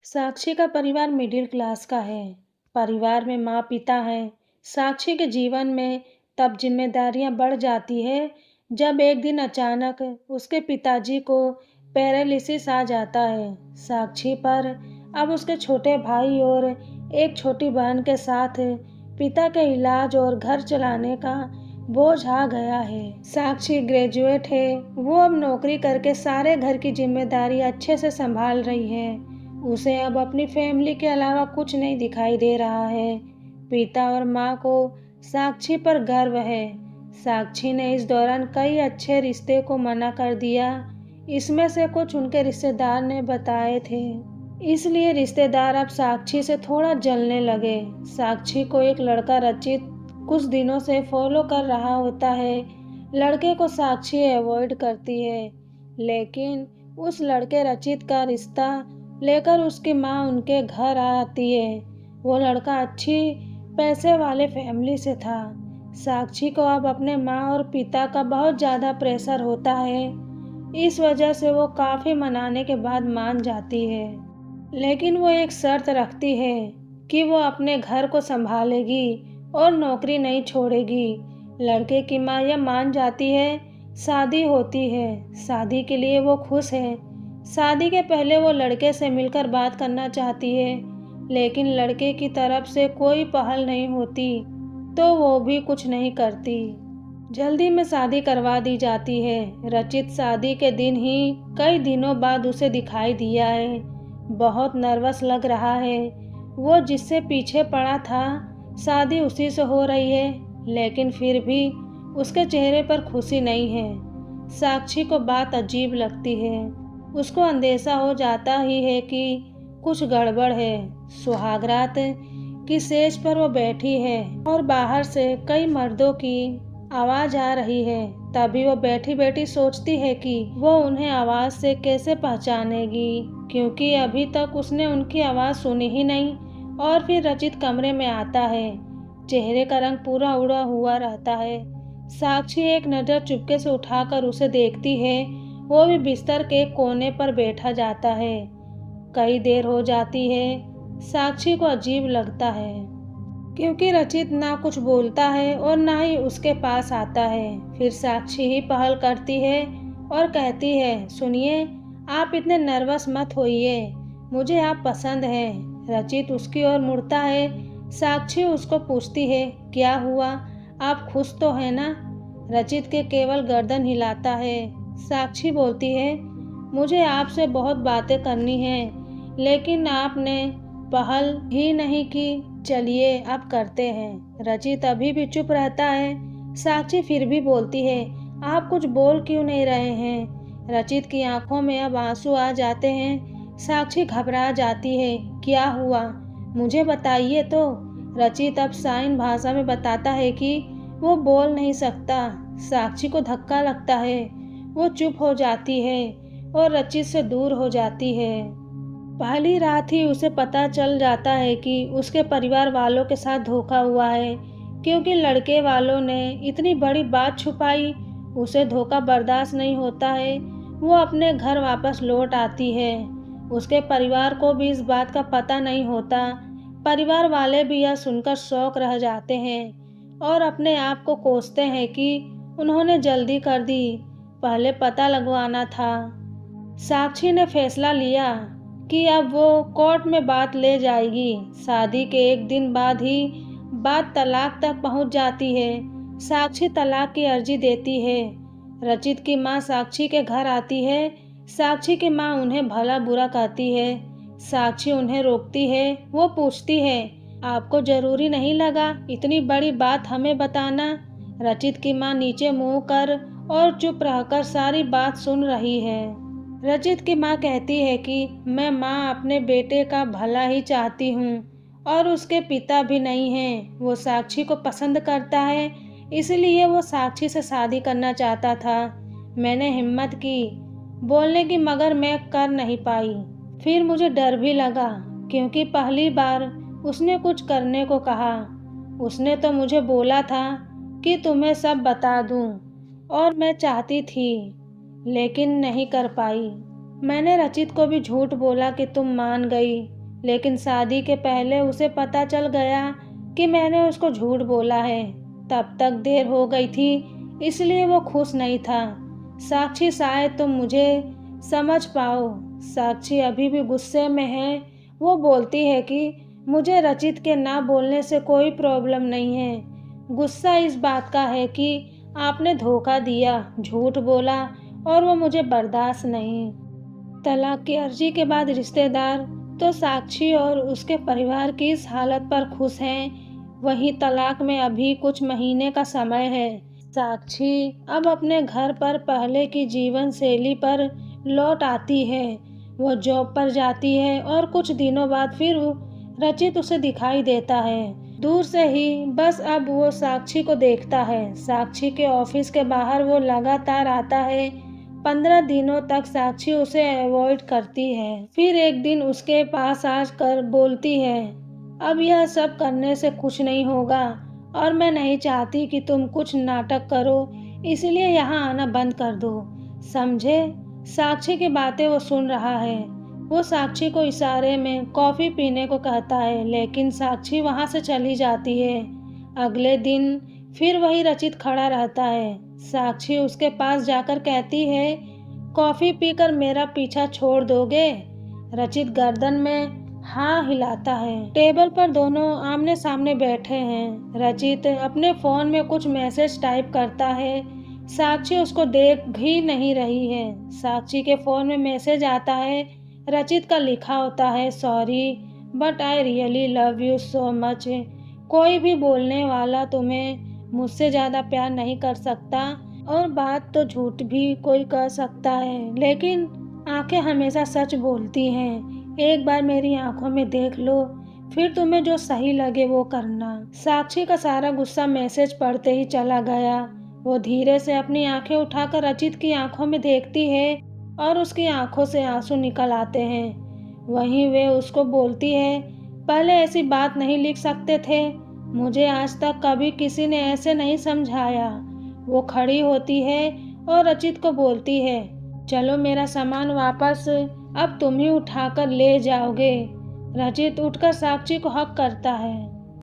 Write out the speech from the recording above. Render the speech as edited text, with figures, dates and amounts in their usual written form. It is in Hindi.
साक्षी का परिवार मिडिल क्लास का है। परिवार में माँ पिता हैं। साक्षी के जीवन में तब जिम्मेदारियां बढ़ जाती है जब एक दिन अचानक उसके पिताजी को पैरालिसिस आ जाता है। साक्षी पर अब उसके छोटे भाई और एक छोटी बहन के साथ पिता के इलाज और घर चलाने का बोझ आ गया है। साक्षी ग्रेजुएट है। वो अब नौकरी करके सारे घर की जिम्मेदारी अच्छे से संभाल रही है। उसे अब अपनी फैमिली के अलावा कुछ नहीं दिखाई दे रहा है। पिता और माँ को साक्षी पर गर्व है। साक्षी ने इस दौरान कई अच्छे रिश्ते को मना कर दिया। इसमें से कुछ उनके रिश्तेदार ने बताए थे, इसलिए रिश्तेदार अब साक्षी से थोड़ा जलने लगे। साक्षी को एक लड़का रचित कुछ दिनों से फॉलो कर रहा होता है। लड़के को साक्षी अवॉइड करती है, लेकिन उस लड़के रचित का रिश्ता लेकर उसकी माँ उनके घर आती है। वो लड़का अच्छी पैसे वाले फैमिली से था। साक्षी को अब अपने माँ और पिता का बहुत ज़्यादा प्रेशर होता है। इस वजह से वो काफ़ी मनाने के बाद मान जाती है, लेकिन वो एक शर्त रखती है कि वो अपने घर को संभालेगी और नौकरी नहीं छोड़ेगी। लड़के की माँ यह मान जाती है। शादी होती है। शादी के लिए वो खुश है। शादी के पहले वो लड़के से मिलकर बात करना चाहती है, लेकिन लड़के की तरफ से कोई पहल नहीं होती, तो वो भी कुछ नहीं करती। जल्दी में शादी करवा दी जाती है। रचित शादी के दिन ही कई दिनों बाद उसे दिखाई दिया है। बहुत नर्वस लग रहा है। वो जिससे पीछे पड़ा था, शादी उसी से हो रही है, लेकिन फिर भी उसके चेहरे पर खुशी नहीं है। साक्षी को बात अजीब लगती है। उसको अंदेशा हो जाता ही है कि कुछ गड़बड़ है। सुहागरात की सेज पर वो बैठी है और बाहर से कई मर्दों की आवाज आ रही है। तभी वो बैठी बैठी सोचती है कि वो उन्हें आवाज से कैसे पहचानेगी, क्योंकि अभी तक उसने उनकी आवाज सुनी ही नहीं। और फिर रचित कमरे में आता है। चेहरे का रंग पूरा उड़ा हुआ रहता है। साक्षी एक नज़र चुपके से उठाकर उसे देखती है। वो भी बिस्तर के कोने पर बैठा जाता है। कई देर हो जाती है। साक्षी को अजीब लगता है, क्योंकि रचित ना कुछ बोलता है और ना ही उसके पास आता है। फिर साक्षी ही पहल करती है और कहती है, सुनिए, आप इतने नर्वस मत होइए, मुझे आप पसंद हैं। रचित उसकी ओर मुड़ता है। साक्षी उसको पूछती है, क्या हुआ, आप खुश तो है ना? रचित के केवल गर्दन हिलाता है। साक्षी बोलती है, मुझे आपसे बहुत बातें करनी हैं, लेकिन आपने पहल ही नहीं की। चलिए अब करते हैं। रचित अभी भी चुप रहता है। साक्षी फिर भी बोलती है, आप कुछ बोल क्यों नहीं रहे हैं? रचित की आंखों में अब आंसू आ जाते हैं। साक्षी घबरा जाती है। क्या हुआ, मुझे बताइए तो। रचित अब साइन भाषा में बताता है कि वो बोल नहीं सकता। साक्षी को धक्का लगता है। वो चुप हो जाती है और रचित से दूर हो जाती है। पहली रात ही उसे पता चल जाता है कि उसके परिवार वालों के साथ धोखा हुआ है, क्योंकि लड़के वालों ने इतनी बड़ी बात छुपाई। उसे धोखा बर्दाश्त नहीं होता है। वो अपने घर वापस लौट आती है। उसके परिवार को भी इस बात का पता नहीं होता। परिवार वाले भी यह सुनकर शौक रह जाते हैं और अपने आप को कोसते हैं कि उन्होंने जल्दी कर दी, पहले पता लगवाना था। साक्षी ने फैसला लिया कि अब वो कोर्ट में बात ले जाएगी। शादी के एक दिन बाद ही बात तलाक तक पहुंच जाती है। साक्षी तलाक की अर्जी देती है। रचित की मां साक्षी के घर आती है। साक्षी की मां उन्हें भला बुरा कहती है। साक्षी उन्हें रोकती है। वो पूछती है, आपको जरूरी नहीं लगा इतनी बड़ी बात हमें बताना? रचित की मां नीचे मुंह कर और चुप रहकर सारी बात सुन रही है। रचित की माँ कहती है कि मैं माँ अपने बेटे का भला ही चाहती हूँ और उसके पिता भी नहीं हैं। वो साक्षी को पसंद करता है, इसलिए वो साक्षी से शादी करना चाहता था। मैंने हिम्मत की बोलने की, मगर मैं कर नहीं पाई। फिर मुझे डर भी लगा, क्योंकि पहली बार उसने कुछ करने को कहा। उसने तो मुझे बोला था कि तुम्हें सब बता दूँ, और मैं चाहती थी, लेकिन नहीं कर पाई। मैंने रचित को भी झूठ बोला कि तुम मान गई। लेकिन शादी के पहले उसे पता चल गया कि मैंने उसको झूठ बोला है। तब तक देर हो गई थी, इसलिए वो खुश नहीं था। साक्षी, शायद तुम मुझे समझ पाओ। साक्षी अभी भी गुस्से में है। वो बोलती है कि मुझे रचित के ना बोलने से कोई प्रॉब्लम नहीं है। गुस्सा इस बात का है कि आपने धोखा दिया, झूठ बोला और वो मुझे बर्दाश्त नहीं। तलाक की अर्जी के बाद रिश्तेदार तो साक्षी और उसके परिवार की इस हालत पर खुश हैं। वहीं तलाक में अभी कुछ महीने का समय है। साक्षी अब अपने घर पर पहले की जीवन शैली पर लौट आती है। वो जॉब पर जाती है और कुछ दिनों बाद फिर रचित उसे दिखाई देता है, दूर से ही। बस अब वो साक्षी को देखता है। साक्षी के ऑफिस के बाहर वो लगातार आता है। 15 दिनों तक साक्षी उसे अवॉइड करती है। फिर एक दिन उसके पास आकर बोलती है, अब यह सब करने से कुछ नहीं होगा और मैं नहीं चाहती कि तुम कुछ नाटक करो, इसलिए यहाँ आना बंद कर दो, समझे। साक्षी की बातें वो सुन रहा है। वो साक्षी को इशारे में कॉफ़ी पीने को कहता है, लेकिन साक्षी वहाँ से चली जाती है। अगले दिन फिर वही रचित खड़ा रहता है। साक्षी उसके पास जाकर कहती है, कॉफ़ी पीकर मेरा पीछा छोड़ दोगे। रचित गर्दन में हाँ हिलाता है। टेबल पर दोनों आमने सामने बैठे हैं। रचित अपने फ़ोन में कुछ मैसेज टाइप करता है। साक्षी उसको देख भी नहीं रही है। साक्षी के फ़ोन में मैसेज आता है। रचित का लिखा होता है, sorry but I really love you so much. कोई भी बोलने वाला तुम्हें मुझसे ज़्यादा प्यार नहीं कर सकता, और बात तो झूठ भी कोई कर सकता है, लेकिन आंखें हमेशा सच बोलती हैं। एक बार मेरी आंखों में देख लो, फिर तुम्हें जो सही लगे वो करना। साक्षी का सारा गुस्सा मैसेज पढ़ते ही चला गया। वो धीरे से अपनी आंखें उठाकर रचित की आंखों में देखती है और उसकी आंखों से आंसू निकल आते हैं। वहीं वे उसको बोलती है, पहले ऐसी बात नहीं लिख सकते थे, मुझे आज तक कभी किसी ने ऐसे नहीं समझाया। वो खड़ी होती है और रचित को बोलती है, चलो मेरा सामान वापस अब तुम ही उठाकर ले जाओगे। रचित उठकर साक्षी को हक करता है।